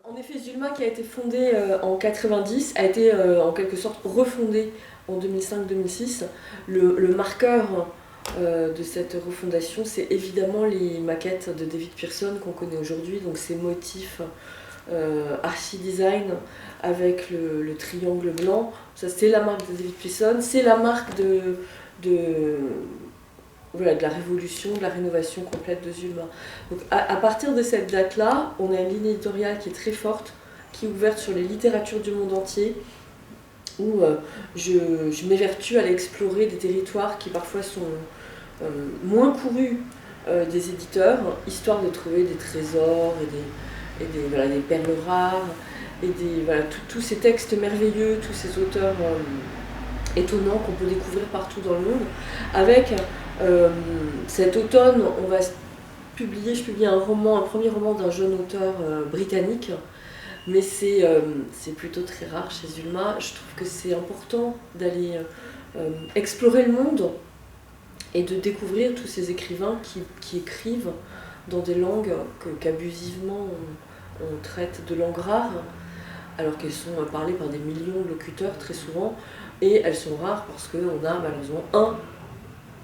En effet, Zulma, qui a été fondée en 90, a été en quelque sorte refondée en 2005-2006. Le marqueur de cette refondation, c'est évidemment les maquettes de David Pearson qu'on connaît aujourd'hui, donc ces motifs archi-design avec le triangle blanc. Ça, c'est la marque de David Pearson, c'est la marque voilà, de la révolution, de la rénovation complète de Zulma. Donc à partir de cette date-là, on a une ligne éditoriale qui est très forte, qui est ouverte sur les littératures du monde entier, où je m'évertue à aller explorer des territoires qui parfois sont moins courus des éditeurs, histoire de trouver des trésors voilà, des perles rares, et voilà, tous ces textes merveilleux, tous ces auteurs étonnants qu'on peut découvrir partout dans le monde. Avec cet automne, je publie un premier roman d'un jeune auteur britannique, mais c'est plutôt très rare chez Zulma. Je trouve que c'est important d'aller explorer le monde et de découvrir tous ces écrivains qui écrivent dans des langues qu'abusivement on traite de langues rares, alors qu'elles sont parlées par des millions de locuteurs très souvent, et elles sont rares parce qu'on a malheureusement un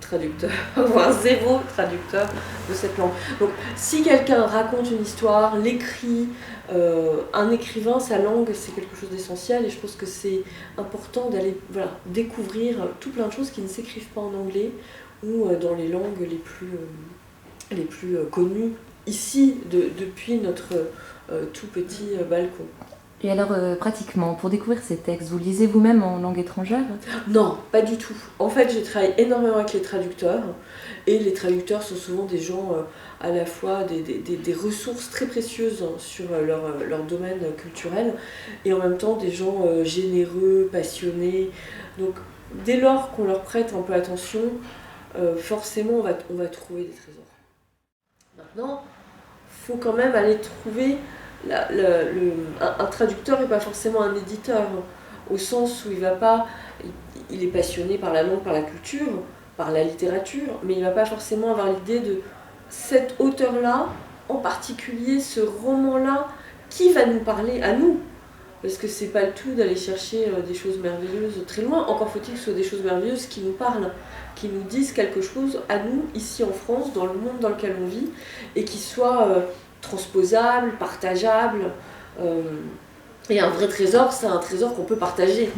traducteur, voire zéro traducteur de cette langue. Donc si quelqu'un raconte une histoire, l'écrit, un écrivain, sa langue, c'est quelque chose d'essentiel, et je pense que c'est important d'aller découvrir tout plein de choses qui ne s'écrivent pas en anglais ou dans les langues les plus connues ici, depuis notre tout petit balcon. Et alors, pratiquement, pour découvrir ces textes, vous lisez vous-même en langue étrangère? Non, pas du tout. En fait, je travaille énormément avec les traducteurs, et les traducteurs sont souvent des gens à la fois des ressources très précieuses sur leur domaine culturel, et en même temps des gens généreux, passionnés. Donc, dès lors qu'on leur prête un peu attention, forcément on va trouver des trésors. Maintenant, il faut quand même aller trouver... un traducteur n'est pas forcément un éditeur, au sens où il est passionné par la langue, par la culture, par la littérature, mais il ne va pas forcément avoir l'idée de cet auteur-là, en particulier ce roman-là, qui va nous parler à nous. Parce que c'est pas le tout d'aller chercher des choses merveilleuses très loin, encore faut-il que ce soit des choses merveilleuses qui nous parlent, qui nous disent quelque chose à nous, ici en France, dans le monde dans lequel on vit, et qui soient transposables, partageables. Et un vrai trésor, c'est un trésor qu'on peut partager.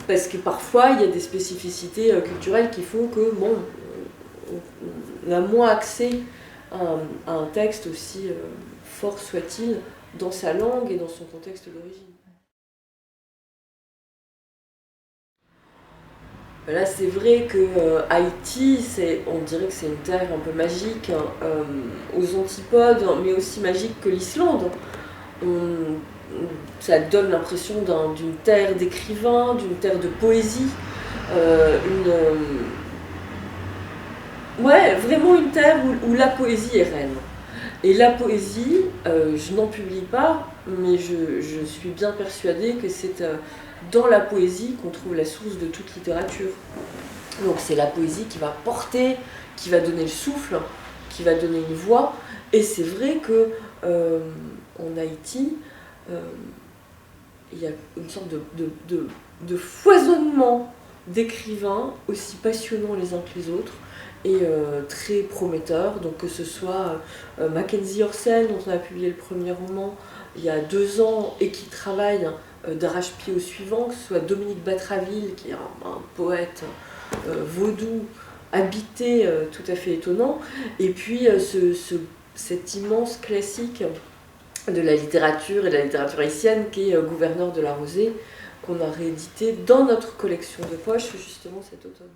Parce que parfois, il y a des spécificités culturelles qui font que, bon, on a moins accès à un texte aussi fort soit-il, dans sa langue et dans son contexte d'origine. Là, c'est vrai que Haïti, on dirait que c'est une terre un peu magique, aux antipodes, mais aussi magique que l'Islande. Ça donne l'impression d'une terre d'écrivains, d'une terre de poésie, ouais, vraiment une terre où la poésie est reine. Et la poésie, je n'en publie pas, mais je suis bien persuadée que c'est dans la poésie qu'on trouve la source de toute littérature. Donc c'est la poésie qui va porter, qui va donner le souffle, qui va donner une voix. Et c'est vrai que en Haïti, il y a une sorte de foisonnement d'écrivains aussi passionnants les uns que les autres, et très prometteur, donc que ce soit Mackenzie Orsel, dont on a publié le premier roman il y a 2 ans et qui travaille d'arrache-pied au suivant, que ce soit Dominique Batraville, qui est un poète vaudou, habité, tout à fait étonnant, et puis cet immense classique de la littérature et de la littérature haïtienne qui est Gouverneur de la Rosée, qu'on a réédité dans notre collection de poche justement cet automne.